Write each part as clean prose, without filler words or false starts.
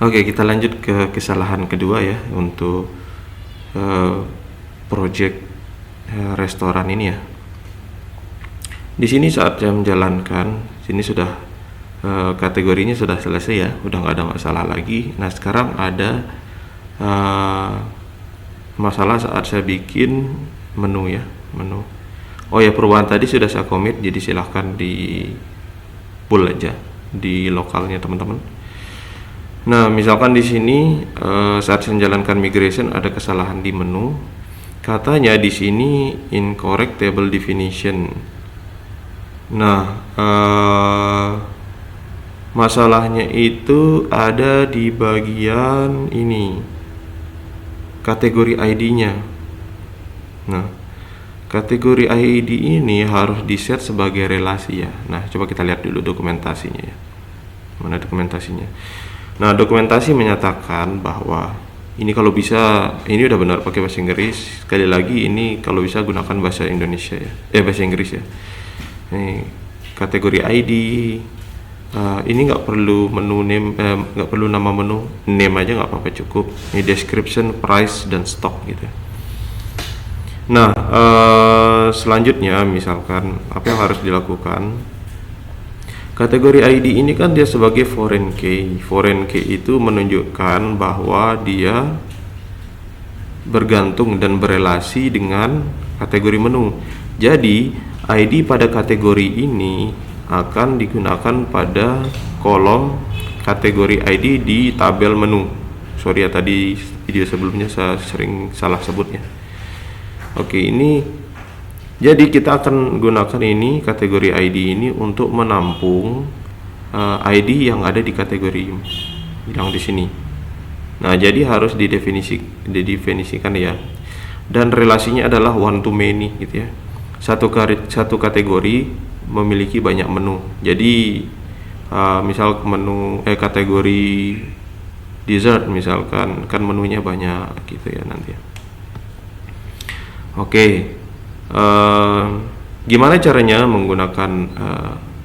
Oke, kita lanjut ke kesalahan kedua ya untuk project restoran ini ya. Di sini saat saya menjalankan, sini sudah kategorinya sudah selesai ya, udah nggak ada masalah lagi. Nah sekarang ada masalah saat saya bikin menu ya, menu. Oh ya, perubahan tadi sudah saya commit, jadi silahkan di pull aja di lokalnya teman-teman. Nah, misalkan di sini saat saya menjalankan migration ada kesalahan di menu. Katanya di sini incorrect table definition. Nah, masalahnya itu ada di bagian ini, kategori ID-nya. Nah, kategori ID ini harus di-set sebagai relasi ya. Nah, coba kita lihat dulu dokumentasinya ya. Mana dokumentasinya? Nah, dokumentasi menyatakan bahwa ini kalau bisa, ini udah benar pakai bahasa Inggris. Sekali lagi ini kalau bisa gunakan bahasa Indonesia ya, bahasa Inggris ya. Ini kategori ID. Ini nggak perlu menu name, nggak perlu nama menu, name aja nggak apa-apa cukup. Ini description, price dan stock gitu. Nah, selanjutnya misalkan apa yang harus dilakukan? Kategori ID ini kan dia sebagai foreign key. Foreign key itu menunjukkan bahwa dia bergantung dan berelasi dengan kategori menu. Jadi, ID pada kategori ini akan digunakan pada kolom kategori ID di tabel menu. Sorry ya, tadi video sebelumnya saya sering salah sebutnya. Oke, ini jadi kita akan gunakan ini kategori ID ini untuk menampung ID yang ada di kategori yang di sini. Nah, jadi harus didefinisikan ya. Dan relasinya adalah one to many gitu ya. Satu kategori memiliki banyak menu. Jadi misal menu kategori dessert misalkan kan menunya banyak gitu ya nanti ya. Oke. Gimana caranya menggunakan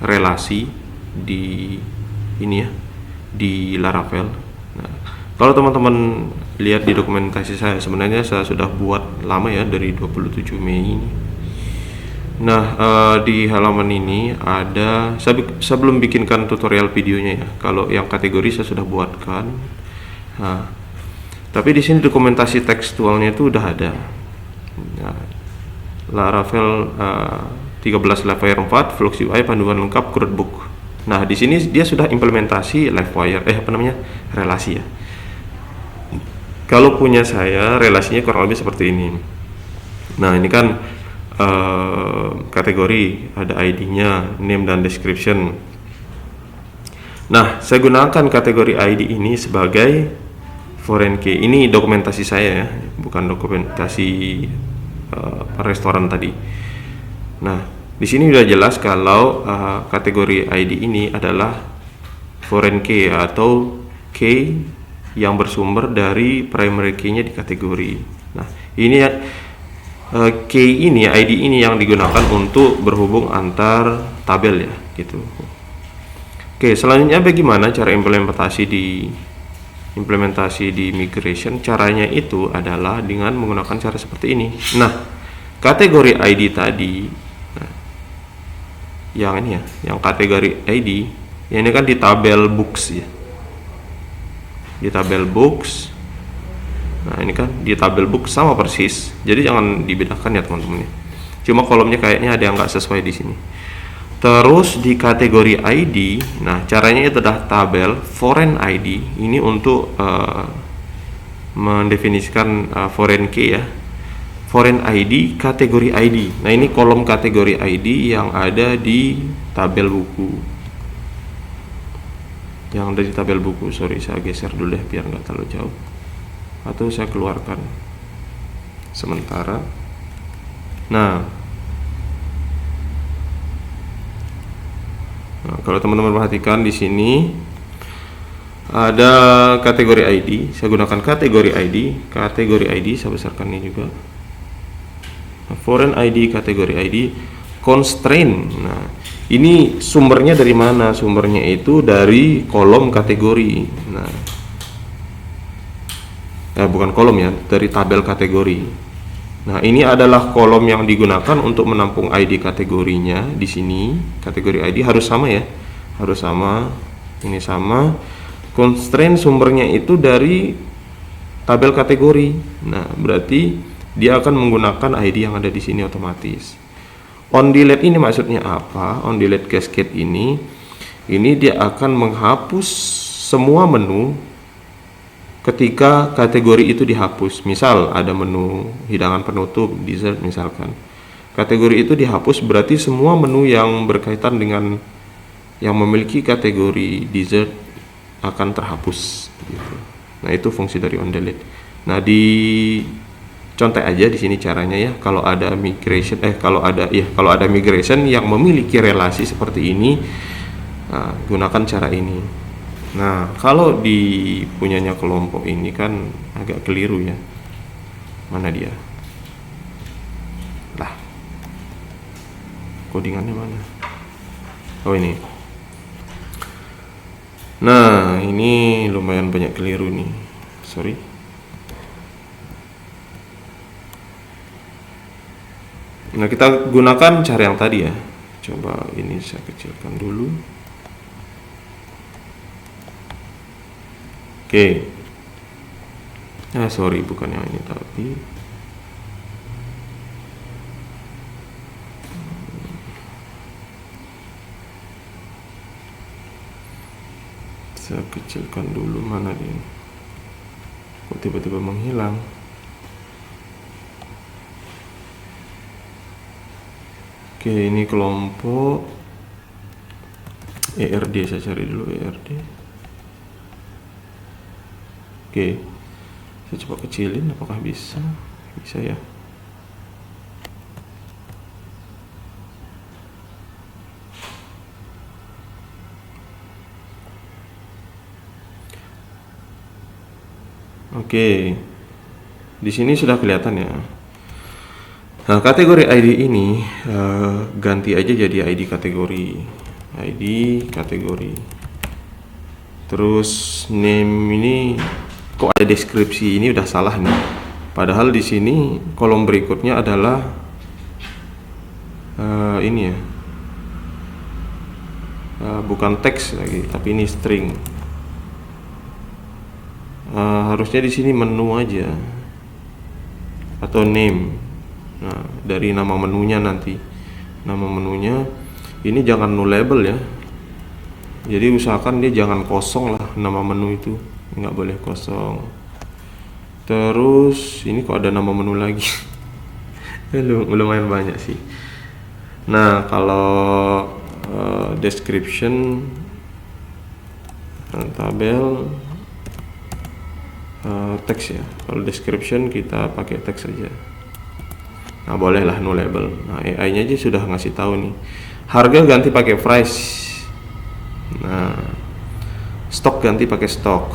relasi di ini ya, di Laravel. Nah, kalau teman-teman lihat di dokumentasi saya, sebenarnya saya sudah buat lama ya, dari 27 Mei ini. Nah, di halaman ini ada, saya belum bikinkan tutorial videonya ya. Kalau yang kategori saya sudah buatkan. Nah, tapi di sini dokumentasi tekstualnya itu udah ada. Nah, Laravel 13 Livewire 4 Flux UI panduan lengkap Crudebook. Nah, di sini dia sudah implementasi Livewire relasi ya. Kalau punya saya relasinya kurang lebih seperti ini. Nah, ini kan kategori ada ID-nya, name dan description. Nah, saya gunakan kategori ID ini sebagai foreign key. Ini dokumentasi saya ya, bukan dokumentasi restoran tadi. Nah, di sini sudah jelas kalau kategori ID ini adalah foreign key atau key yang bersumber dari primary key-nya di kategori. Nah, ini key ini, ID ini yang digunakan untuk berhubung antar tabel ya, gitu. Oke, selanjutnya bagaimana cara implementasi di migration? Caranya itu adalah dengan menggunakan cara seperti ini. Nah, kategori ID tadi, nah, yang ini ya, yang kategori ID, yang ini kan di tabel books ya, di tabel books. Nah, ini kan di tabel books sama persis, jadi jangan dibedakan ya teman-teman. Cuma kolomnya kayaknya ada yang nggak sesuai di sini. Terus di kategori ID, nah caranya itu adalah tabel foreign ID ini untuk mendefinisikan foreign key ya, foreign ID kategori ID. Nah, ini kolom kategori ID yang ada di tabel buku, yang ada di tabel buku. Sorry, saya geser dulu ya biar nggak terlalu jauh, atau saya keluarkan sementara. Nah, kalau teman-teman perhatikan di sini ada kategori ID. Saya gunakan kategori ID saya besarkan ini juga. Foreign ID, kategori ID, constraint. Nah, ini sumbernya dari mana? Sumbernya itu dari kolom kategori. Nah, bukan kolom ya, dari tabel kategori. Nah, ini adalah kolom yang digunakan untuk menampung ID kategorinya. Di sini kategori ID harus sama ya, harus sama, ini sama. Constraint sumbernya itu dari tabel kategori. Nah, berarti dia akan menggunakan ID yang ada di sini otomatis. On delete ini maksudnya apa? On delete cascade ini dia akan menghapus semua menu ketika kategori itu dihapus. Misal ada menu hidangan penutup, dessert misalkan. Kategori itu dihapus, berarti semua menu yang berkaitan dengan yang memiliki kategori dessert akan terhapus gitu. Nah, itu fungsi dari on delete. Nah, di contek aja di sini caranya ya. Kalau ada migration yang memiliki relasi seperti ini, nah, gunakan cara ini. Nah, kalau di punyanya kelompok ini kan agak keliru ya. Mana dia? Lah, codingannya mana? Oh, ini. Nah, ini lumayan banyak keliru nih. Sorry. Nah, kita gunakan cara yang tadi ya. Coba ini saya kecilkan dulu. Oke. Sorry, bukan yang ini tapi saya kecilkan dulu. Mana dia? Kok tiba-tiba menghilang? Oke, ini kelompok ERD, saya cari dulu ERD. Oke, saya coba kecilin, apakah bisa? Bisa ya. Oke, di sini sudah kelihatan ya. Nah, kategori ID ini ganti aja jadi ID kategori. Terus name ini kok ada deskripsi, ini udah salah nih. Padahal di sini kolom berikutnya adalah ini ya. Bukan teks lagi, tapi ini string. Harusnya di sini menu aja atau name. Nah, dari nama menunya nanti. Nama menunya ini jangan nullable ya. Jadi usahakan dia jangan kosong lah, nama menu itu nggak boleh kosong. Terus ini kok ada nama menu lagi. Lumayan banyak sih. Nah, kalau description tabel teks ya. Kalau description kita pakai teks saja. Nah, bolehlah nullable. Nah, AI-nya aja sudah ngasih tahu nih. Harga ganti pakai price. Nah, stok ganti pakai stok.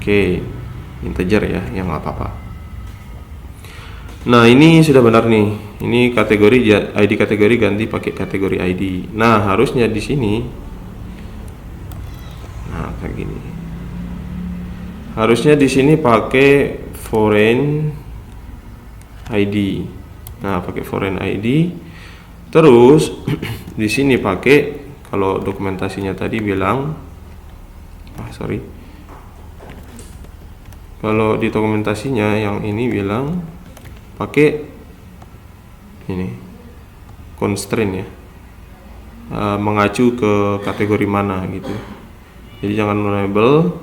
Oke, integer ya, yang nggak apa-apa. Nah, ini sudah benar nih. Ini kategori ID kategori ganti pakai kategori ID. Nah, harusnya di sini. Nah, kayak gini. Harusnya di sini pakai foreign ID. Nah, pakai foreign ID. Terus di sini pakai, kalau dokumentasinya tadi bilang, kalau di dokumentasinya yang ini bilang pakai ini constraint ya, mengacu ke kategori mana gitu. Jadi jangan nullable,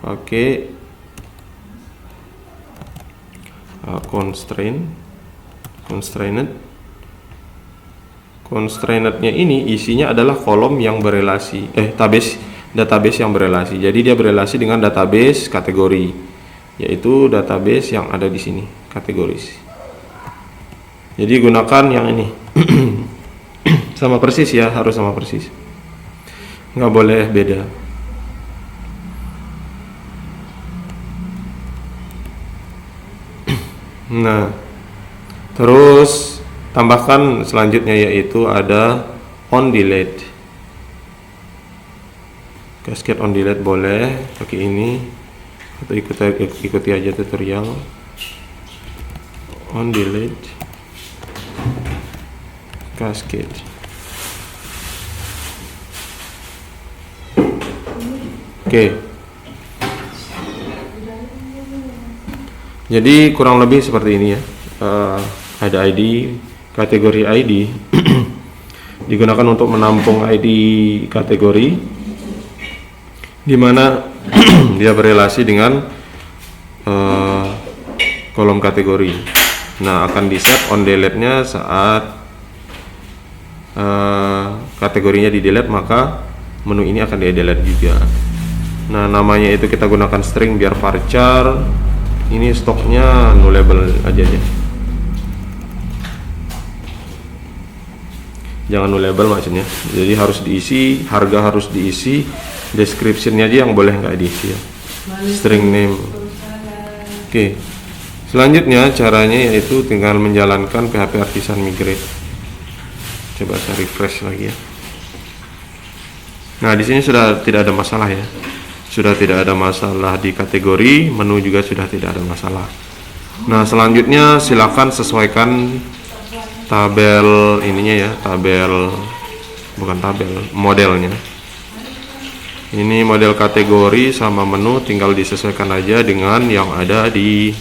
pakai constrained-nya ini isinya adalah kolom yang berelasi, database yang berelasi. Jadi dia berelasi dengan database kategori, yaitu database yang ada di sini, kategoris. Jadi gunakan yang ini. Sama persis ya, harus sama persis, nggak boleh beda. Nah, terus tambahkan selanjutnya yaitu ada on delete. Cascade on delete boleh pakai ini. atau ikuti aja tutorial on delete cascade. Oke. Jadi kurang lebih seperti ini ya. Ada ID, kategori ID digunakan untuk menampung ID kategori di mana dia berelasi dengan kolom kategori. Nah, akan di set on delete-nya saat kategorinya di delete, maka menu ini akan di delete juga. Nah, namanya itu kita gunakan string biar varchar. Ini stoknya nullable aja ya. Jangan nullable maksudnya. Jadi harus diisi, harga harus diisi, description-nya aja yang boleh nggak diisi ya. String name. Oke. Selanjutnya caranya yaitu tinggal menjalankan PHP Artisan Migrate. Coba saya refresh lagi ya. Nah, di sini sudah tidak ada masalah ya. Sudah tidak ada masalah di kategori, menu juga sudah tidak ada masalah. Nah, selanjutnya silakan sesuaikan tabel ininya ya, modelnya. Ini model kategori sama menu tinggal disesuaikan aja dengan yang ada di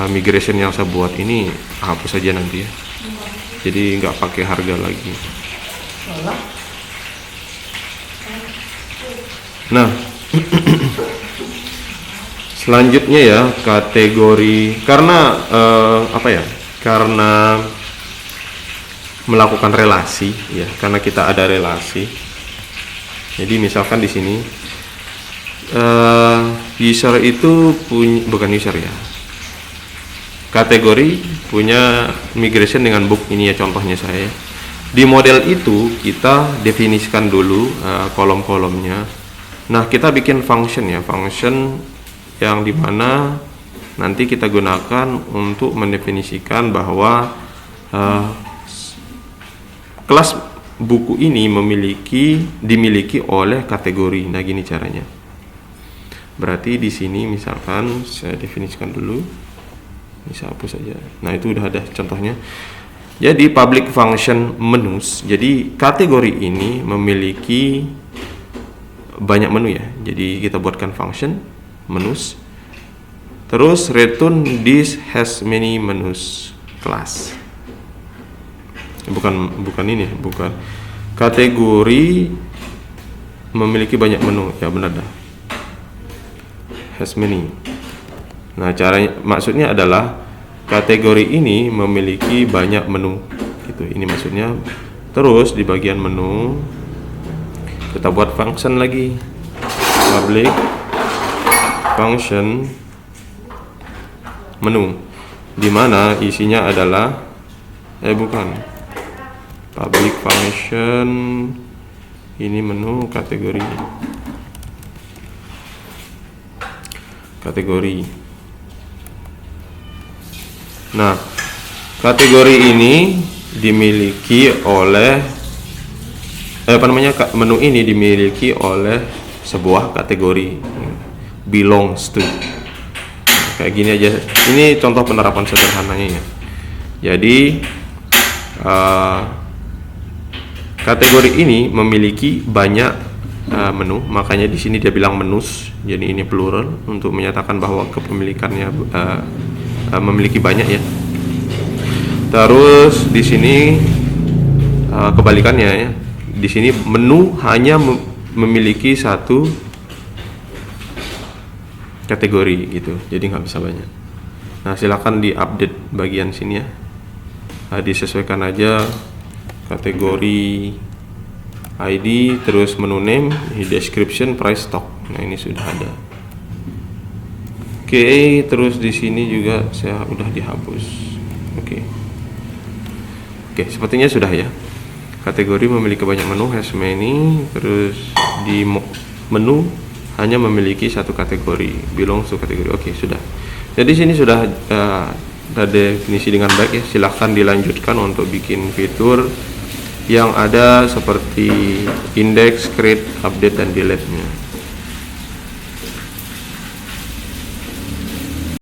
migration yang saya buat ini. Hapus aja nanti ya. Jadi nggak pakai harga lagi. Nah, selanjutnya ya kategori, karena karena melakukan relasi ya, karena kita ada relasi. Jadi misalkan di sini user itu bukan user ya, kategori punya migration dengan book ini ya, contohnya saya. Di model itu kita definisikan dulu kolom-kolomnya. Nah, kita bikin function ya, function yang dimana nanti kita gunakan untuk mendefinisikan bahwa kelas buku ini dimiliki oleh kategori. Nah, gini caranya. Berarti di sini misalkan saya definisikan dulu, bisa hapus saja. Nah, itu udah ada contohnya. Jadi public function menus. Jadi kategori ini memiliki banyak menu ya. Jadi kita buatkan function menus. Terus return this has many menus class. Bukan kategori memiliki banyak menu ya, benar dah. Has many. Nah, caranya maksudnya adalah kategori ini memiliki banyak menu gitu. Ini maksudnya. Terus di bagian menu kita buat function lagi, public function menu, dimana isinya adalah public function ini menu kategori. Nah, kategori ini dimiliki oleh menu ini dimiliki oleh sebuah kategori, belongs to. Kayak gini aja. Ini contoh penerapan sederhananya ya. Jadi kategori ini memiliki banyak menu, makanya di sini dia bilang menus. Jadi ini plural untuk menyatakan bahwa kepemilikannya memiliki banyak ya. Terus di sini kebalikannya ya. Di sini menu hanya memiliki satu kategori gitu, jadi nggak bisa banyak. Nah, silakan diupdate bagian sini ya. Disesuaikan aja kategori ID, terus menu name, description, price, stock. Nah, ini sudah ada. Oke, terus di sini juga saya udah dihapus. Oke, sepertinya sudah ya. Kategori memiliki banyak menu, has many. Terus di menu hanya memiliki satu kategori, belongs to kategori. Oke, sudah. Jadi sini sudah ada definisi dengan baik ya. Silahkan dilanjutkan untuk bikin fitur yang ada seperti index, create, update, dan delete-nya.